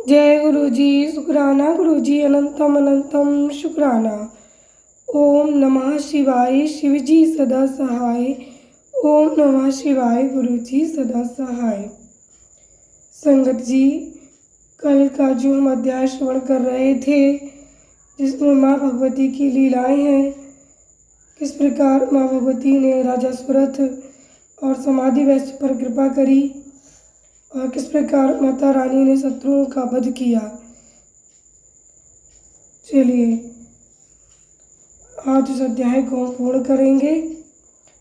जय गुरु जी। शुक्राना गुरु जी, अनंतम अनंतम शुक्राना। ओम नमः शिवाय, शिव जी सदा सहाय। ओम नमः शिवाय, गुरु जी सदा सहाय। संगत जी, कल का जो हम अध्याय श्रवण कर रहे थे, जिसमें माँ भगवती की लीलाएं हैं, किस प्रकार माँ भगवती ने राजा सुरथ और समाधि वैश्य पर कृपा करी और किस प्रकार माता रानी ने शत्रुओं का वध किया। चलिए आज इस अध्याय को हम पूर्ण करेंगे।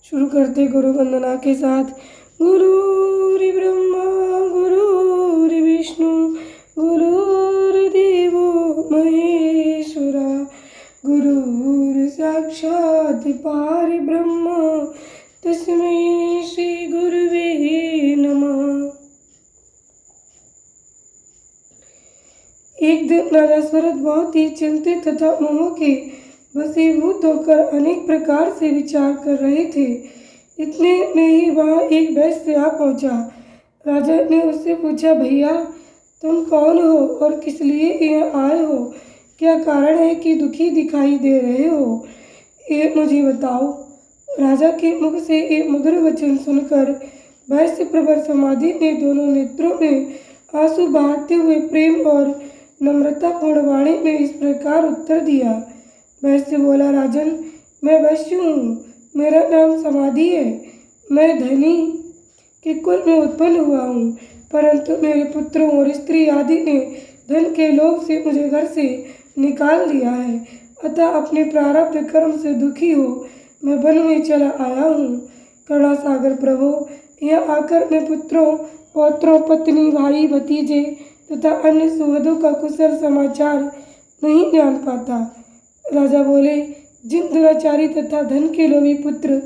शुरू करते गुरु वंदना के साथ। गुरुर् ब्रह्मा गुरुर् विष्णु गुरुर्देवो महेश्वरा गुरुर् साक्षात् परब्रह्म तस्मै श्री गुरुवे नमः। एक दिन राजा सुरथ बहुत ही चिंतित तथा मोह के वशीभूत होकर अनेक प्रकार से विचार कर रहे थे। इतने में ही वहाँ एक वैश्य आ पहुँचा। राजा ने उससे पूछा, भैया तुम कौन हो और किस लिए यहाँ आए हो? क्या कारण है कि दुखी दिखाई दे रहे हो? ये मुझे बताओ। राजा के मुख से एक मधुर वचन सुनकर वैश्य प्रवर समाधि ने दोनों नेत्रों में आंसू बहाते हुए प्रेम और नम्रतापूर्ण वाणी में इस प्रकार उत्तर दिया। वैश्य बोला, राजन मैं वैश्य हूँ, मेरा नाम समाधि है। मैं धनी के कुल में उत्पन्न हुआ हूँ, परंतु मेरे पुत्रों और स्त्री आदि ने धन के लोभ से मुझे घर से निकाल दिया है। अतः अपने प्रारब्ध कर्म से दुखी हो मैं वन में चला आया हूँ। करुणा सागर प्रभु, यहाँ आकर मैं पुत्रों पौत्रों पत्नी भाई भतीजे तथा अन्य सुहृदों का कुशल समाचार नहीं जान पाता। राजा बोले, जिन दुराचारी तथा धन के लोभी पुत्र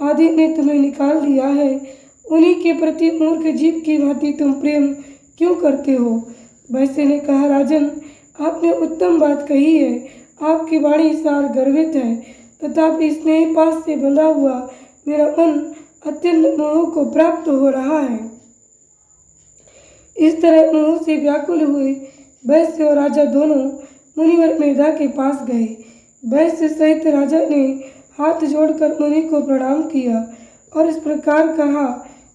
आदि ने तुम्हें निकाल दिया है, उन्हीं के प्रति मूर्ख जीव की भांति तुम प्रेम क्यों करते हो? वैश्य ने कहा, राजन आपने उत्तम बात कही है। आपकी वाणी सार गर्वित है, तथापि स्नेह पास से बंधा हुआ मेरा मन अत्यंत मोह को प्राप्त हो रहा है। इस तरह मोह से व्याकुल हुए वैश्य और राजा दोनों मुनिवर मेधा के पास गए। वैश्य सहित राजा ने हाथ जोड़कर मुनि को प्रणाम किया और इस प्रकार कहा,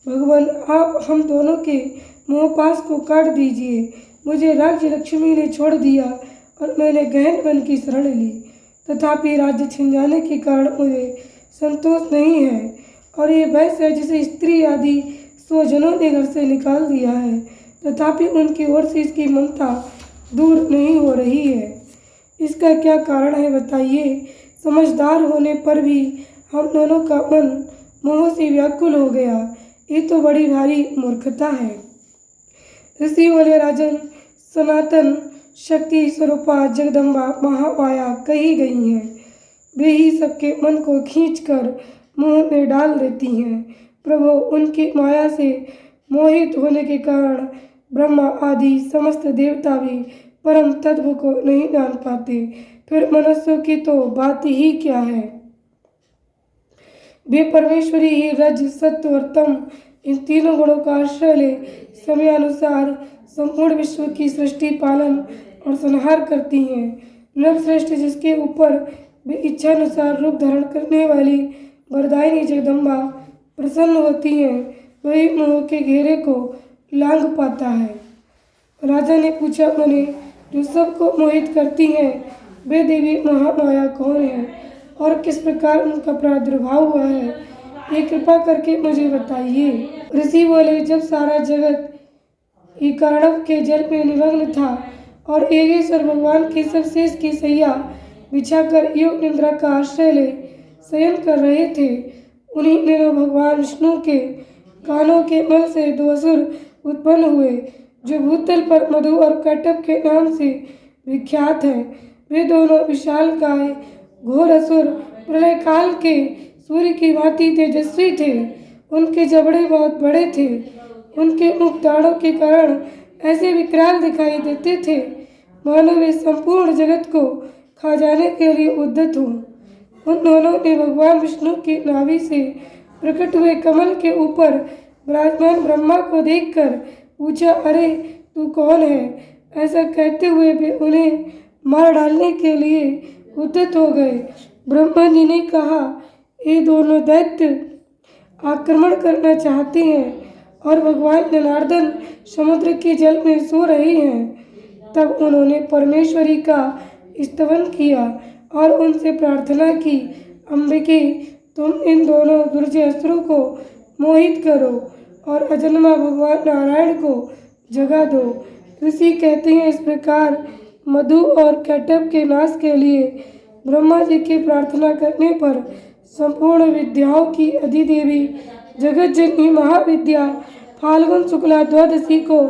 भगवान आप हम दोनों के मोहपाश को काट दीजिए। मुझे राज्य लक्ष्मी ने छोड़ दिया और मैंने गहन वन की शरण ली, तथापि राज्य छिन जाने के कारण मुझे संतोष नहीं है और ये वैश्य जिसे स्त्री आदि स्वजनों ने घर से निकाल दिया है, तथापि उनकी ओर से इसकी ममता दूर नहीं हो रही है। इसका क्या कारण है बताइए? समझदार होने पर भी हम दोनों का मन मोह से व्याकुल हो गया। ये तो बड़ी भारी मूर्खता है। ऋषि बोले, राजन सनातन शक्ति स्वरूपा जगदम्बा महामाया कही गई हैं। वे ही सबके मन को खींचकर मोह में डाल देती हैं। प्रभु उनकी माया से मोहित होने के कारण ब्रह्मा आदि समस्त देवता भी परम तत्व को नहीं जान पाते, फिर मनुष्यों की तो बात ही क्या है। वे परमेश्वरी ही रज सत्व और तम इन तीनों गुणों का आश्रय ले समयानुसार संपूर्ण विश्व की सृष्टि पालन और संहार करती हैं। नरश्रेष्ठ जिसके ऊपर वे इच्छानुसार रूप धारण करने वाली वरदायिनी जगदम्बा प्रसन्न होती हैं, वही मोह के घेरे को लांघ पाता है। राजा ने पूछा, मुने जो सबको मोहित करती हैं, वे देवी महामाया कौन है और किस प्रकार उनका प्रादुर्भाव हुआ है? ये कृपा करके मुझे बताइए। ऋषि बोले, जब सारा जगत कर्णव के जल में निमग्न था और एगेश्वर भगवान के सब शेष की सैया बिछाकर योग निद्रा का आश्रय ले शयन कर रहे थे, उन्हीं दिनों भगवान विष्णु के कानों के मल से दो असुर उत्पन्न हुए, जो भूतल पर मधु और कटप के नाम से विख्यात हैं। वे दोनों विशालकाय घोर असुर प्रलय काल के सूर्य की भांति तेजस्वी थे। उनके जबड़े बहुत बड़े थे। उनके मुख दाढ़ों के कारण ऐसे विकराल दिखाई देते थे मानो वे संपूर्ण जगत को खा जाने के लिए उद्यत हों। उन दोनों ने भगवान विष्णु की नाभि से प्रकट हुए कमल के ऊपर विराजमान ब्रह्मा को देखकर पूछा, अरे तू कौन है? ऐसा कहते हुए वे उन्हें मार डालने के लिए उद्यत हो गए। ब्रह्मा जी ने कहा, ये दोनों दैत्य आक्रमण करना चाहते हैं और भगवान जनार्दन समुद्र के जल में सो रहे हैं। तब उन्होंने परमेश्वरी का स्तवन किया और उनसे प्रार्थना की, अम्बिके, तुम इन दोनों दुर्जय असुरों को मोहित करो और अजन्मा भगवान नारायण को जगा दो। ऋषि कहते हैं, इस प्रकार मधु और कैटभ के नाश के लिए ब्रह्मा जी की प्रार्थना करने पर संपूर्ण विद्याओं की अधिदेवी जगत जननी महाविद्या फाल्गुन शुक्ला द्वादशी को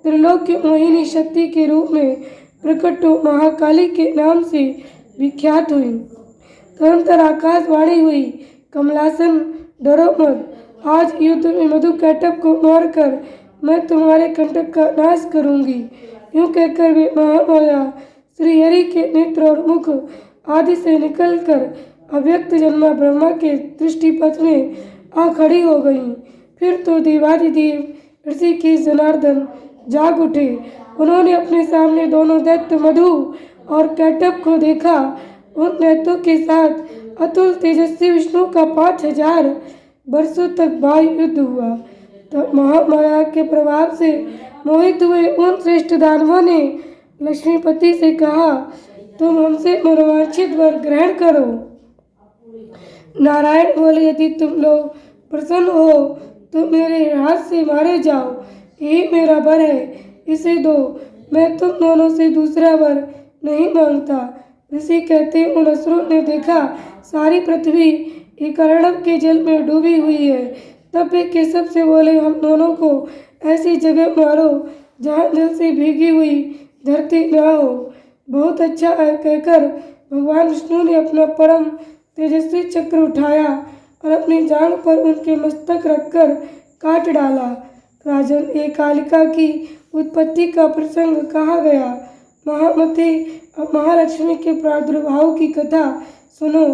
त्रिलोक्य मोहिनी शक्ति के रूप में प्रकट हो महाकाली के नाम से विख्यात हुई। तदनंतर आकाशवाणी हुई, कमलासन, डरो मत, आज युद्ध में मधु कैटभ को मारकर मैं तुम्हारे कंटक का नाश करूंगी। यूं कहकर वे महामाया श्री हरि के नेत्र और मुख आदि से निकलकर अव्यक्त जन्मा ब्रह्मा के दृष्टिपथ में आ खड़ी हो गईं। फिर तो देवादिदेव ऋषिकेश जनार्दन जाग उठे। उन्होंने अपने सामने दोनों दैत्य मधु और कैटभ को देखा। उन दैत्यों के साथ अतुल तेजस्वी विष्णु का 5000 वर्षों तक वायु युद्ध हुआ। तब महामाया के प्रभाव से मोहित हुए उन श्रेष्ठ दानवों ने लक्ष्मीपति से कहा, तुम हमसे मनोवांछित वर ग्रहण करो। नारायण बोले, यदि तुम लोग प्रसन्न हो तो मेरे हाथ से मारे जाओ, यही मेरा वर है, इसे दो, मैं तुम दोनों से दूसरा वर नहीं मांगता। ऋषि कहते, उन असुरों ने देखा सारी पृथ्वी एक अर्णव के जल में डूबी हुई है। तब वे केशव से बोले, हम दोनों को ऐसी जगह मारो जहाँ जल से भीगी हुई धरती न हो। बहुत अच्छा है कहकर भगवान विष्णु ने अपना परम तेजस्वी चक्र उठाया और अपनी जांघ पर उनके मस्तक रखकर काट डाला। राजन, एक कालिका की उत्पत्ति का प्रसंग कहा गया। महामते, अब महालक्ष्मी के प्रादुर्भाव की कथा सुनो।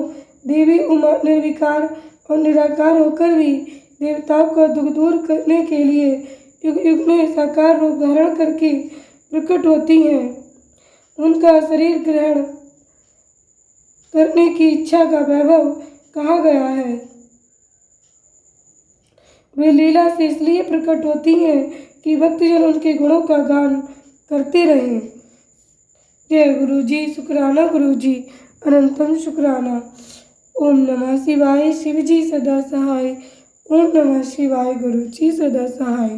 देवी उमा निर्विकार और निराकार होकर भी देवताओं का दुख दूर करने के लिए युग युग में साकार रूप धारण करके प्रकट होती हैं। उनका शरीर ग्रहण करने की इच्छा का वैभव कहा गया है। वे लीला से इसलिए प्रकट होती हैं कि भक्तजन उनके गुणों का गान करते रहें। जय गुरु जी, शुक्राना गुरु जी, अनंतम शुक्राना। ओम नमः शिवाय, शिव जी सदा सहाय। ओम नमः शिवाय, गुरु जी सदा सहाय।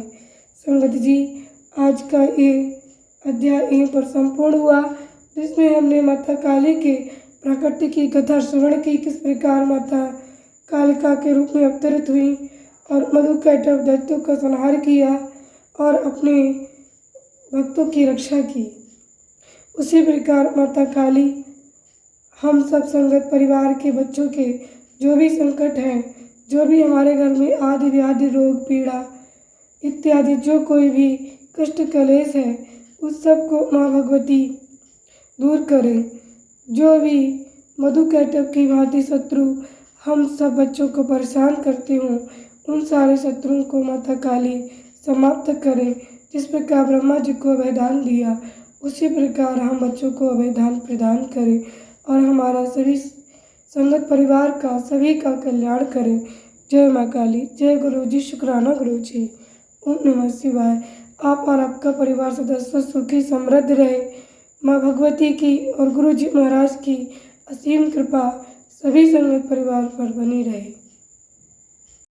संगत जी, आज का ये अध्याय यहीं पर संपूर्ण हुआ, जिसमें हमने माता काली के प्राकट्य की कथा श्रवण की, किस प्रकार माता कालिका के रूप में अवतरित हुई और मधु कैटभ दैत्यों का संहार किया और अपने भक्तों की रक्षा की। उसी प्रकार माता काली हम सब संगत परिवार के बच्चों के जो भी संकट हैं, जो भी हमारे घर में आदि व्याधि रोग पीड़ा इत्यादि जो कोई भी कष्ट कलेश है, उस सब को माँ भगवती दूर करें। जो भी मधु कैटभ की भांति शत्रु हम सब बच्चों को परेशान करते हों, उन सारे शत्रुओं को माता काली समाप्त करें। जिस प्रकार ब्रह्मा जी को अभयदान दिया, उसी प्रकार हम बच्चों को अभयदान प्रदान करें और हमारा सभी संगत परिवार का सभी का कल्याण करें। जय माँ काली, जय गुरु जी, शुक्राना गुरु जी। ओम नमः शिवाय। आप और आपका परिवार सदस्य सुखी समृद्ध रहे। माँ भगवती की और गुरु जी महाराज की असीम कृपा सभी संगत परिवार पर बनी रहे।